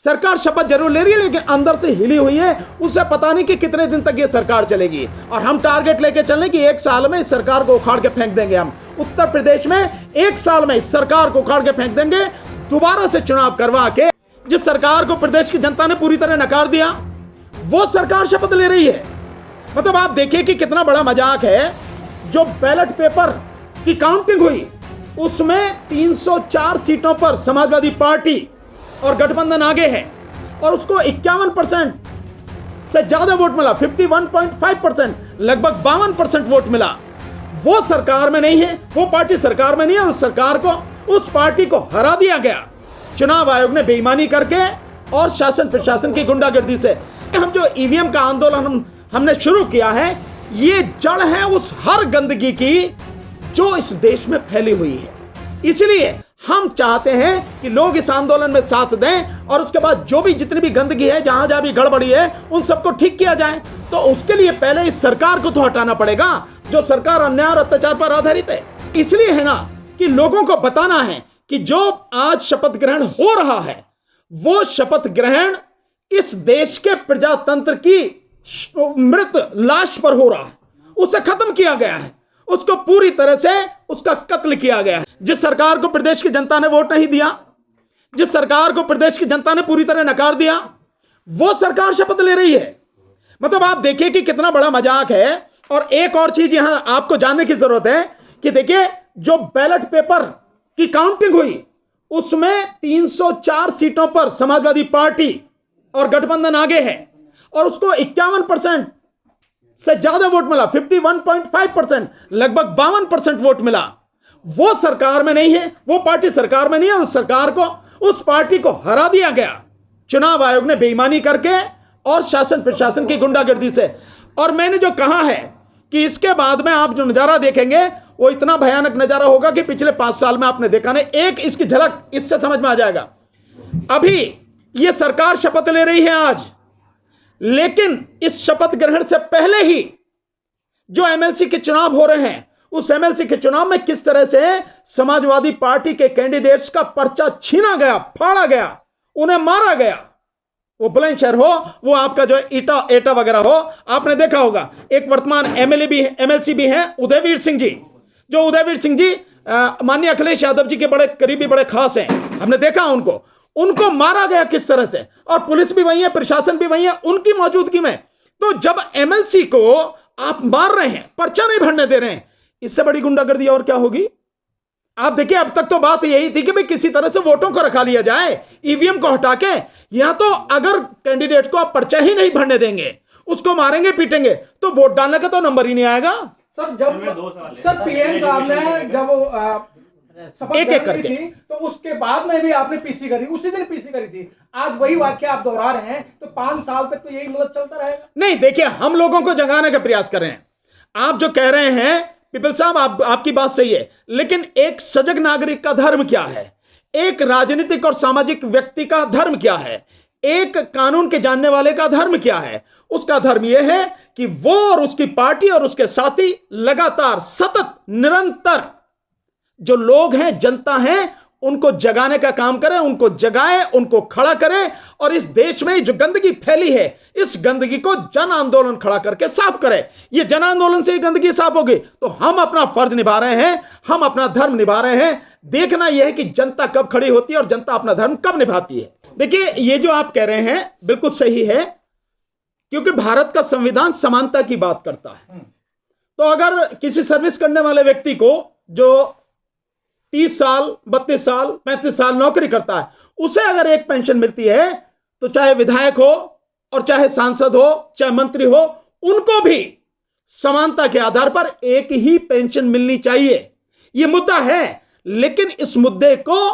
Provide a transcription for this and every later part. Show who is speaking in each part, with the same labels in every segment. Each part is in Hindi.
Speaker 1: सरकार शपथ जरूर ले रही है लेकिन अंदर से हिली हुई है। उसे पता नहीं कि कितने दिन तक ये सरकार चलेगी। और हम टारगेट लेके चलें कि 1 साल में इस सरकार को उखाड़ के फेंक देंगे। हम उत्तर प्रदेश में 1 साल में इस सरकार को उखाड़ के फेंक देंगे, दोबारा से चुनाव करवा के। जिस सरकार को प्रदेश की जनता ने पूरी तरह नकार दिया, वो सरकार शपथ ले रही है। मतलब आप देखिए कि कितना बड़ा मजाक है। जो बैलेट पेपर की काउंटिंग हुई उसमें 304 सीटों पर समाजवादी पार्टी और गठबंधन आगे है और उसको 51% से ज्यादा वोट मिला, 51.5%, लगभग 52% वोट मिला। वो सरकार में नहीं है, वो पार्टी सरकार में नहीं है। उस पार्टी को हरा दिया गया चुनाव आयोग ने बेईमानी करके और शासन प्रशासन की गुंडागर्दी से। हम जो ईवीएम का आंदोलन हमने शुरू किया है, ये जड़ है उस हर गंदगी की जो इस देश में फैली हुई है। इसलिए हम चाहते हैं कि लोग इस आंदोलन में साथ दें और उसके बाद जो भी जितनी भी गंदगी है, जहां जहां भी गड़बड़ी है, उन सबको ठीक किया जाए। तो उसके लिए पहले इस सरकार को तो हटाना पड़ेगा जो सरकार अन्याय और अत्याचार पर आधारित है। इसलिए है ना कि लोगों को बताना है कि जो आज शपथ ग्रहण हो रहा है वो शपथ ग्रहण इस देश के प्रजातंत्र की मृत लाश पर हो रहा है। उसे खत्म किया गया है, उसको पूरी तरह से उसका कत्ल किया गया है। जिस सरकार को प्रदेश की जनता ने वोट नहीं दिया, जिस सरकार को प्रदेश की जनता ने पूरी तरह नकार दिया, वो सरकार शपथ ले रही है। मतलब आप देखिए कि कितना बड़ा मजाक है। और एक और चीज यहां आपको जानने की जरूरत है कि देखिए जो बैलेट पेपर की काउंटिंग हुई उसमें 304 सीटों पर समाजवादी पार्टी और गठबंधन आगे है और उसको 51% से ज्यादा वोट मिला, 51.5%, लगभग 52% वोट मिला। वो सरकार में नहीं है, वो पार्टी सरकार में नहीं है। उस पार्टी को हरा दिया गया चुनाव आयोग ने बेईमानी करके और शासन प्रशासन की गुंडागर्दी से। और मैंने जो कहा है कि इसके बाद में आप जो नजारा देखेंगे वो इतना भयानक नजारा होगा कि पिछले 5 साल में आपने देखा नहीं। एक इसकी झलक इससे समझ में आ जाएगा। अभी ये सरकार शपथ ले रही है आज, लेकिन इस शपथ ग्रहण से पहले ही जो एमएलसी के चुनाव हो रहे हैं, उस एमएलसी के चुनाव में किस तरह से समाजवादी पार्टी के कैंडिडेट्स का पर्चा छीना गया, फाड़ा गया, उन्हें मारा गया। वो बुलंदशहर हो, वो आपका जो एटा वगैरह हो, आपने देखा होगा। एक वर्तमान एमएलसी भी हैं उदयवीर सिंह जी, जो उदयवीर सिंह जी माननीय अखिलेश यादव जी के बड़े करीबी, बड़े खास हैं। हमने देखा उनको मारा गया किस तरह से, और पुलिस भी वही है, प्रशासन भी वही है उनकी मौजूदगी में। तो जब एमएलसी को आप मार रहे हैं, पर्चा नहीं भरने दे रहे हैं, इससे बड़ी गुंडागर्दी और क्या होगी। आप देखिए, अब तक तो बात यही थी कि भाई किसी तरह से वोटों को रखा लिया जाए, ईवीएम को हटा के। यहां तो अगर कैंडिडेट को आप पर्चा ही नहीं भरने देंगे, उसको मारेंगे पीटेंगे, तो वोट डालने का तो नंबर ही नहीं आएगा।
Speaker 2: सर सर पीएम साहब ने जब
Speaker 1: एक करके
Speaker 2: थी तो उसके बाद में भी आपने पीसी करी, उसी दिन पीसी करी थी। आज वही वाक्य आप दोहरा रहे हैं, तो 5 साल तक तो यही मतलब चलता रहेगा।
Speaker 1: नहीं, देखिए, हम लोगों को जगाने का प्रयास कर रहे हैं। आप जो कह रहे हैं पीपल साहब, आपकी बात सही है, लेकिन एक सजग नागरिक का धर्म क्या है, एक राजनीतिक और सामाजिक व्यक्ति का धर्म क्या है, एक कानून के जानने वाले का धर्म क्या है। उसका धर्म यह है कि वो और उसकी पार्टी और उसके साथी लगातार, सतत, निरंतर जो लोग हैं, जनता है, उनको जगाने का काम करें, उनको जगाए, उनको खड़ा करें। और इस देश में जो गंदगी फैली है, इस गंदगी को जन आंदोलन खड़ा करके साफ करें। ये जन आंदोलन से ही गंदगी साफ होगी। तो हम अपना फर्ज निभा रहे हैं, हम अपना धर्म निभा रहे हैं। देखना यह है कि जनता कब खड़ी होती है और जनता अपना धर्म कब निभाती है। देखिए, ये जो आप कह रहे हैं बिल्कुल सही है, क्योंकि भारत का संविधान समानता की बात करता है। तो अगर किसी सर्विस करने वाले व्यक्ति को जो 30 साल, 32 साल, 35 साल नौकरी करता है, उसे अगर एक पेंशन मिलती है, तो चाहे विधायक हो और चाहे सांसद हो, चाहे मंत्री हो, उनको भी समानता के आधार पर एक ही पेंशन मिलनी चाहिए। यह मुद्दा है, लेकिन इस मुद्दे को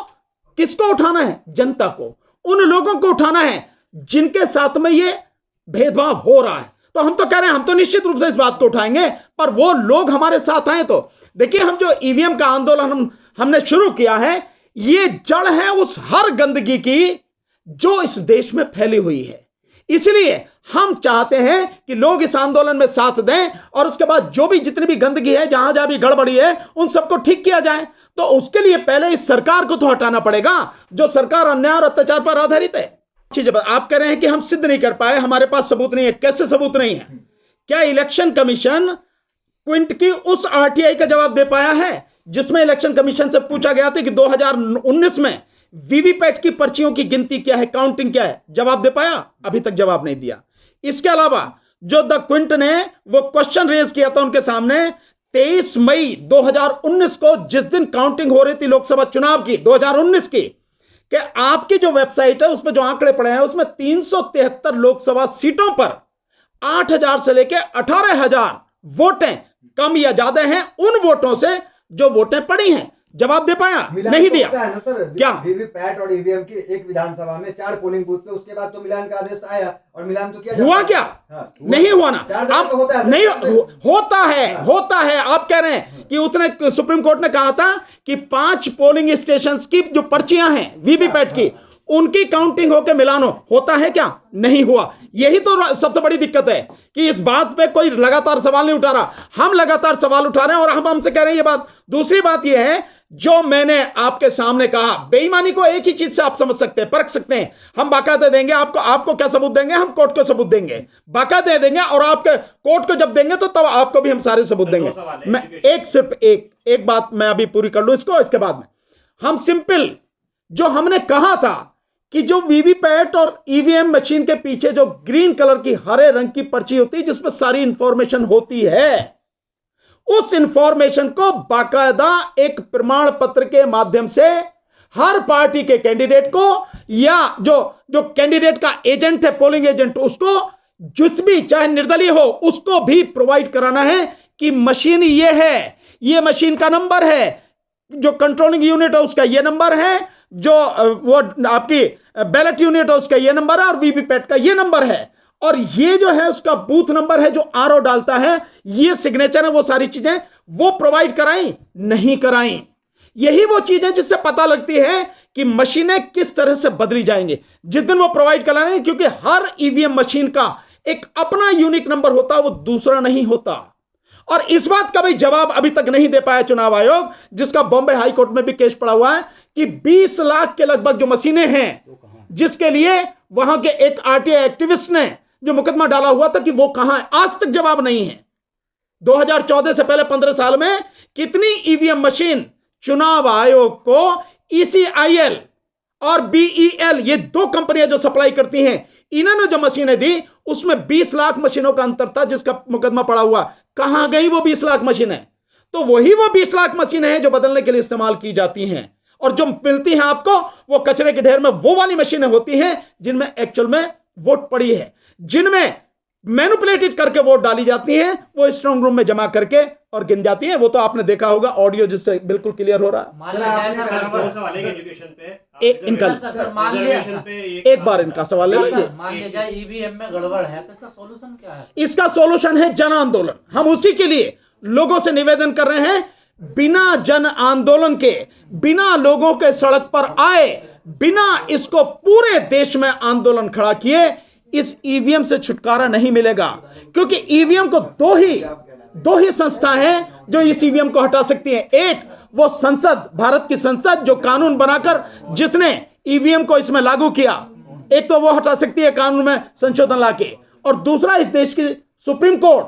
Speaker 1: किसको उठाना है? जनता को, उन लोगों को उठाना है जिनके साथ में यह भेदभाव हो रहा है। तो हम तो कह रहे हैं, हम तो निश्चित रूप से इस बात को उठाएंगे, पर वो लोग हमारे साथ आए तो देखिए, हम जो ईवीएम का आंदोलन हमने शुरू किया है, ये जड़ है उस हर गंदगी की जो इस देश में फैली हुई है। इसलिए हम चाहते हैं कि लोग इस आंदोलन में साथ दें और उसके बाद जो भी जितनी भी गंदगी है, जहां जहां भी गड़बड़ी है, उन सबको ठीक किया जाए। तो उसके लिए पहले इस सरकार को तो हटाना पड़ेगा जो सरकार अन्याय और अत्याचार पर आधारित है। चीज आप कह रहे हैं कि हम सिद्ध नहीं कर पाए, हमारे पास सबूत नहीं है। कैसे सबूत नहीं है? क्या इलेक्शन कमीशन क्विंट की उस आरटीआई का जवाब दे पाया है जिसमें इलेक्शन कमीशन से पूछा गया था कि 2019 में वीवीपैट की पर्चियों की गिनती क्या है, काउंटिंग क्या है? जवाब दे पाया? अभी तक जवाब नहीं दिया। इसके अलावा जो द क्विंट ने वो क्वेश्चन रेज किया था उनके सामने 23 मई 2019 को, जिस दिन काउंटिंग हो रही थी लोकसभा चुनाव की 2019 की, कि आपकी जो वेबसाइट है उस पर जो आंकड़े पड़े हैं उसमें 373 लोकसभा सीटों पर 8,000 से लेकर 18,000 वोटें कम या ज्यादा हैं उन वोटों से जो वोटें पड़ी हैं। जवाब दे पाया? नहीं दिया।
Speaker 3: है ना सर,
Speaker 1: क्या
Speaker 3: वीवीपैट और ईवीएम की एक विधानसभा में 4 पोलिंग बूथ पे, उसके बाद तो मिलान का आदेश आया और मिलान तो किया
Speaker 1: हुआ क्या?
Speaker 3: हाँ,
Speaker 1: नहीं हुआ ना।
Speaker 3: 4 जगह
Speaker 1: आप
Speaker 3: तो होता है,
Speaker 1: नहीं होता है,
Speaker 3: हाँ।
Speaker 1: होता है। आप कह रहे हैं कि उसने सुप्रीम कोर्ट ने कहा था कि 5 पोलिंग स्टेशंस की जो पर्चियां हैं वीवीपैट की उनकी काउंटिंग होकर मिलान होता है क्या? नहीं हुआ। यही तो सबसे बड़ी दिक्कत है कि इस बात पे कोई लगातार सवाल नहीं उठा रहा। हम लगातार सवाल उठा रहे हैं और हम हमसे कह रहे हैं ये बात। दूसरी बात यह है जो मैंने आपके सामने कहा, बेईमानी को एक ही चीज से आप समझ सकते हैं, परख सकते हैं। हम बाकायदा देंगे आपको क्या सबूत देंगे? हम कोर्ट को सबूत देंगे, बाकायदा देंगे, और आपके कोर्ट को जब देंगे तो तब आपको भी हम सारे सबूत देंगे। मैं एक बात मैं अभी पूरी कर लूं इसको, इसके बाद में हम सिंपल जो हमने कहा था कि जो वीवीपैट और ईवीएम मशीन के पीछे जो ग्रीन कलर की हरे रंग की पर्ची होती है जिसमें सारी इंफॉर्मेशन होती है, उस इंफॉर्मेशन को बाकायदा एक प्रमाण पत्र के माध्यम से हर पार्टी के कैंडिडेट को या जो कैंडिडेट का एजेंट है, पोलिंग एजेंट, उसको जिस भी चाहे निर्दलीय हो उसको भी प्रोवाइड कराना है कि मशीन ये है, ये मशीन का नंबर है, जो कंट्रोलिंग यूनिट है उसका ये नंबर है, जो वो आपकी बैलेट यूनिट है उसका ये नंबर है और वीवीपैट का ये नंबर है, और ये जो है उसका बूथ नंबर है जो आरओ डालता है, ये सिग्नेचर है, वो सारी चीजें वो प्रोवाइड कराई नहीं कराई। यही वो चीजें जिससे पता लगती है कि मशीनें किस तरह से बदली जाएंगी जिस दिन वो प्रोवाइड कराएंगे, क्योंकि हर ईवीएम मशीन का एक अपना यूनिक नंबर होता है, वो दूसरा नहीं होता। और इस बात का भी जवाब अभी तक नहीं दे पाया चुनाव आयोग, जिसका बॉम्बे हाई कोर्ट में भी केस पड़ा हुआ है कि 20 लाख के लगभग जो मशीनें हैं जिसके लिए वहां के एक आरटीआई एक्टिविस्ट ने जो मुकदमा डाला हुआ था कि वो कहां है, आज तक जवाब नहीं है। 2014 से पहले 15 साल में कितनी ईवीएम मशीन चुनाव आयोग को ईसीआईएल और बीईएल, ये 2 कंपनियां जो सप्लाई करती हैं, इन्होंने जो मशीनें दी उसमें 20 लाख मशीनों का अंतर था जिसका मुकदमा पड़ा हुआ। कहां गई वो 20 लाख मशीनें? तो वही वो 20 लाख मशीनें हैं जो बदलने के लिए इस्तेमाल की जाती हैं, और जो मिलती हैं आपको वो कचरे के ढेर में वो वाली मशीनें होती हैं जिनमें एक्चुअल में वोट पड़ी है, जिनमें मैनिपुलेटेड करके वोट डाली जाती हैं, वो स्ट्रांग रूम में जमा करके और गिन जाती हैं। वो तो आपने देखा होगा ऑडियो जिससे बिल्कुल क्लियर हो रहा है। एक बार इनका सवाल ले लीजिए।
Speaker 4: मान लीजिए ईवीएम में गड़बड़ है तो इसका सॉल्यूशन क्या है?
Speaker 1: इसका सॉल्यूशन है जन आंदोलन। हम उसी के लिए लोगों से निवेदन कर रहे हैं, बिना जन आंदोलन के, बिना लोगों के सड़क पर आए, बिना इसको पूरे देश में आंदोलन खड़ा किए इस ईवीएम से छुटकारा नहीं मिलेगा। क्योंकि ईवीएम को दो ही संस्था हैं जो इस ईवीएम को हटा सकती हैं। एक वो संसद, भारत की संसद जो कानून बनाकर जिसने ईवीएम को इसमें लागू किया, एक तो वो हटा सकती है कानून में संशोधन लाके, और दूसरा इस देश की सुप्रीम कोर्ट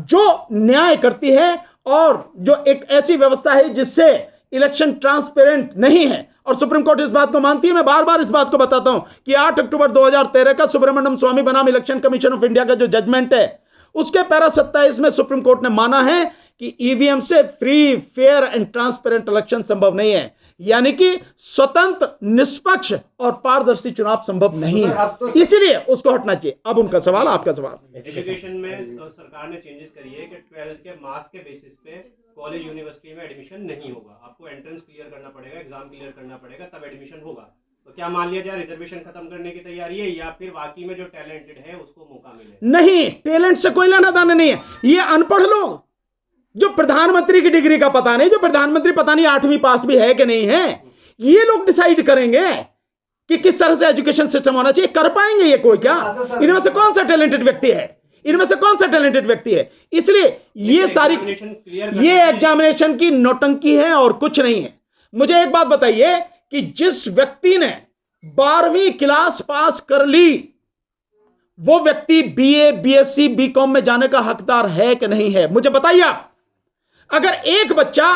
Speaker 1: जो न्याय करती है और जो एक ऐसी व्यवस्था है जिससे इलेक्शन ट्रांसपेरेंट नहीं है, और सुप्रीम कोर्ट इस बात को मानती है। मैं बार बार इस बात को बताता हूं कि 8 अक्टूबर 2013 का सुब्रमण्यम स्वामी बनाम इलेक्शन कमीशन ऑफ इंडिया का जो जजमेंट है उसके पैरा 27 में सुप्रीम कोर्ट ने माना है कि ईवीएम से free, fair and transparent election संभव नहीं है, यानी कि स्वतंत्र, निष्पक्ष और पारदर्शी चुनाव संभव नहीं है, इसीलिए उसको हटना चाहिए। अब उनका सवाल, आपका सवाल।
Speaker 5: एजुकेशन में सरकार ने चेंजेस करी है कि 12th के मार्क्स के बेसिस पे कॉलेज यूनिवर्सिटी में एडमिशन नहीं होगा, आपको एंट्रेंस क्लियर करना पड़ेगा, एग्जाम क्लियर करना पड़ेगा, तब एडमिशन होगा। तो क्या मान लिया जाए रिजर्वेशन खत्म करने की तैयारी है, या फिर वाकई में जो टैलेंटेड है उसको मौका मिले?
Speaker 1: नहीं, टैलेंट से कोई लेना देना नहीं है। ये अनपढ़ लोग जो प्रधानमंत्री की डिग्री का पता नहीं, जो प्रधानमंत्री पता नहीं 8वीं पास भी है कि नहीं है, ये लोग डिसाइड करेंगे कि किस तरह से एजुकेशन सिस्टम होना चाहिए। कर पाएंगे ये कोई? क्या इनमें से कौन सा टैलेंटेड व्यक्ति है? इनमें से कौन सा टैलेंटेड व्यक्ति है? इसलिए ये सारी ये एग्जामिनेशन की नौटंकी है और कुछ नहीं है। मुझे एक बात बताइए कि जिस व्यक्ति ने 12वीं क्लास पास कर ली, वो व्यक्ति बीए, बीएससी, बीकॉम में जाने का हकदार है कि नहीं है? मुझे बताइए आप। अगर एक बच्चा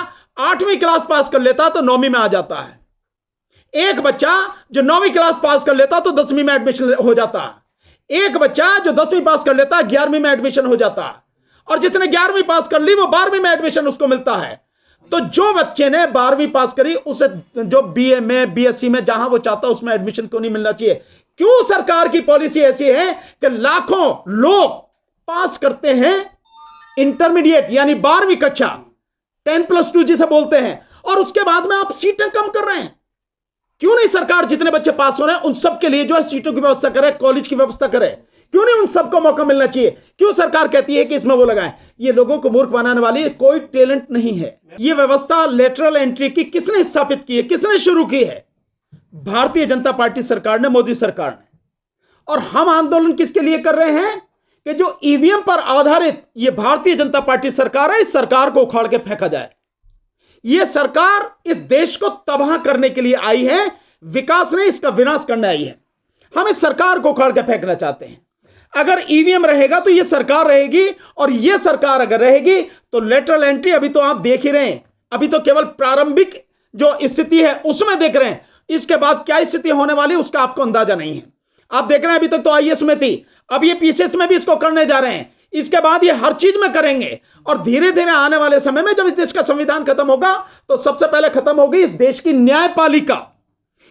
Speaker 1: 8वीं क्लास पास कर लेता तो 9वीं में आ जाता है, एक बच्चा जो 9वीं क्लास पास कर लेता तो 10वीं में एडमिशन हो जाता, एक बच्चा जो 10वीं पास कर लेता 11वीं में एडमिशन हो जाता, और जिसने 11वीं पास कर ली वो 12वीं में एडमिशन उसको मिलता है। तो जो बच्चे ने 12वीं पास करी उसे जो बीए में, बीएससी में, जहां वो चाहता उसमें एडमिशन क्यों नहीं मिलना चाहिए? क्यों सरकार की पॉलिसी ऐसी है कि लाखों लोग पास करते हैं इंटरमीडिएट यानी 12वीं कक्षा, 10+2 जिसे बोलते हैं, और उसके बाद में आप सीटें कम कर रहे हैं? क्यों नहीं सरकार जितने बच्चे पास हो रहे हैं उन सबके लिए जो है सीटों की व्यवस्था करे, कॉलेज की व्यवस्था करे? क्यों नहीं उन सबको मौका मिलना चाहिए? क्यों सरकार कहती है कि इसमें वो लगाएं? ये लोगों को मूर्ख बनाने वाली कोई टैलेंट नहीं है। ये व्यवस्था लेटरल एंट्री की किसने स्थापित की है, किसने शुरू की है? भारतीय जनता पार्टी सरकार ने, मोदी सरकार ने। और हम आंदोलन किसके लिए कर रहे हैं कि जो ईवीएम पर आधारित ये भारतीय जनता पार्टी सरकार है, इस सरकार को उखाड़ के फेंका जाए। यह सरकार इस देश को तबाह करने के लिए आई है, विकास नहीं इसका विनाश करने आई है। हम इस सरकार को उखाड़ के फेंकना चाहते हैं। अगर ईवीएम रहेगा तो यह सरकार रहेगी, और यह सरकार अगर रहेगी तो लेटरल एंट्री, अभी तो आप देख ही रहे हैं, अभी तो केवल प्रारंभिक जो स्थिति है उसमें देख रहे हैं। इसके बाद क्या स्थिति होने वाली उसका आपको अंदाजा नहीं है। आप देख रहे हैं अभी तक तो आईएएस में थी, अब ये पीसीएस में भी इसको करने जा रहे हैं, इसके बाद ये हर चीज में करेंगे। और धीरे धीरे आने वाले समय में जब इस देश का संविधान खत्म होगा तो सबसे पहले खत्म होगी इस देश की न्यायपालिका,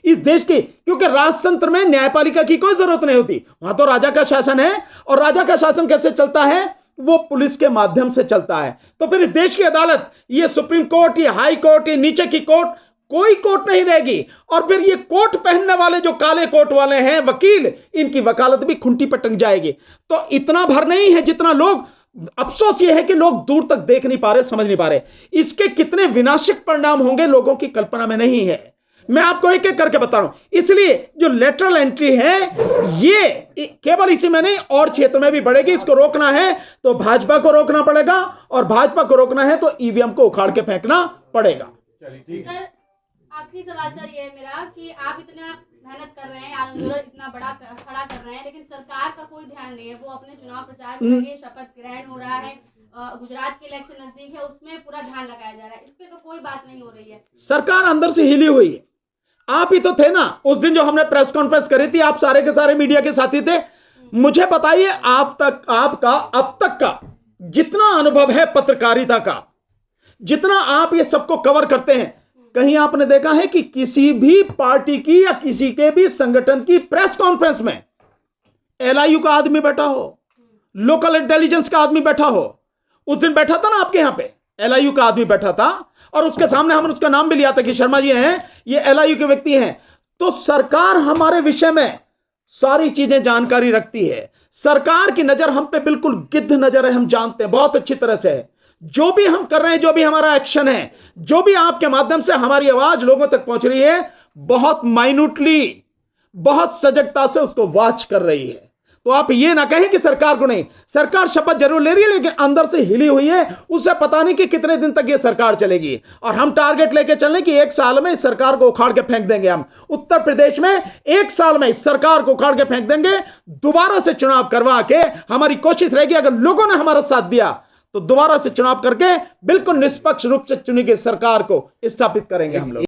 Speaker 1: इस देश की, क्योंकि राजतंत्र में न्यायपालिका की कोई जरूरत नहीं होती। वहां तो राजा का शासन है, और राजा का शासन कैसे चलता है? वो पुलिस के माध्यम से चलता है। तो फिर इस देश की अदालत, ये सुप्रीम कोर्ट, ये हाई कोर्ट, ये नीचे की कोर्ट, कोई कोर्ट नहीं रहेगी। और फिर ये कोट पहनने वाले जो काले कोट वाले हैं वकील, इनकी वकालत भी खुंटी पर टंग जाएगी। तो इतना भर नहीं है जितना लोग, अफसोस ये है कि लोग दूर तक देख नहीं पा रहे, समझ नहीं पा रहे। इसके कितने विनाशक परिणाम होंगे लोगों की कल्पना में नहीं है। मैं आपको एक एक करके बता रहा हूं। इसलिए जो लेटरल एंट्री है ये केवल इसी में नहीं और क्षेत्र में भी बढ़ेगी। इसको रोकना है तो भाजपा को रोकना पड़ेगा, और भाजपा को रोकना है तो ईवीएम को उखाड़ के फेंकना पड़ेगा।
Speaker 6: सर, आखिरी सवाल सर ये है मेरा कि आप इतना मेहनत कर रहे हैं, आंदोलन इतना बड़ा खड़ा कर रहे हैं, लेकिन सरकार का कोई ध्यान नहीं है। वो अपने चुनाव प्रचार के लिए शपथ ग्रहण हो रहा है, गुजरात के इलेक्शन नजदीक है, उसमें पूरा ध्यान लगाया जा रहा है, इस पे तो कोई बात नहीं हो रही है।
Speaker 1: सरकार अंदर से हिली हुई है। आप ही तो थे ना उस दिन जो हमने प्रेस कॉन्फ्रेंस करी थी, आप सारे के सारे मीडिया के साथी थे। मुझे बताइए आपका अब तक का जितना अनुभव है पत्रकारिता का, जितना आप ये सबको कवर करते हैं, कहीं आपने देखा है कि किसी भी पार्टी की या किसी के भी संगठन की प्रेस कॉन्फ्रेंस में एलआईयू का आदमी बैठा हो, लोकल इंटेलिजेंस का आदमी बैठा हो? उस दिन बैठा था ना आपके यहां पे, एलआईयू का आदमी बैठा था, और उसके सामने हमने उसका नाम भी लिया था कि शर्मा जी हैं, ये एलआईयू के व्यक्ति हैं। तो सरकार हमारे विषय में सारी चीजें जानकारी रखती है। सरकार की नजर हम पे बिल्कुल गिद्ध नजर है, हम जानते हैं बहुत अच्छी तरह से है। जो भी हम कर रहे हैं, जो भी हमारा एक्शन है, जो भी आपके माध्यम से हमारी आवाज लोगों तक पहुंच रही है, बहुत माइन्यूटली, बहुत सजगता से उसको वॉच कर रही है। तो आप ये ना कहें कि सरकार को नहीं, सरकार शपथ जरूर ले रही है लेकिन अंदर से हिली हुई है। उससे पता नहीं कि कितने दिन तक ये सरकार चलेगी। और हम टारगेट लेके चलें कि 1 साल में इस सरकार को उखाड़ के फेंक देंगे। हम उत्तर प्रदेश में 1 साल में इस सरकार को उखाड़ के फेंक देंगे। दोबारा से चुनाव करवा के हमारी कोशिश रहेगी, अगर लोगों ने हमारा साथ दिया तो दोबारा से चुनाव करके बिल्कुल निष्पक्ष रूप से चुनी गई सरकार को स्थापित करेंगे हम लोग।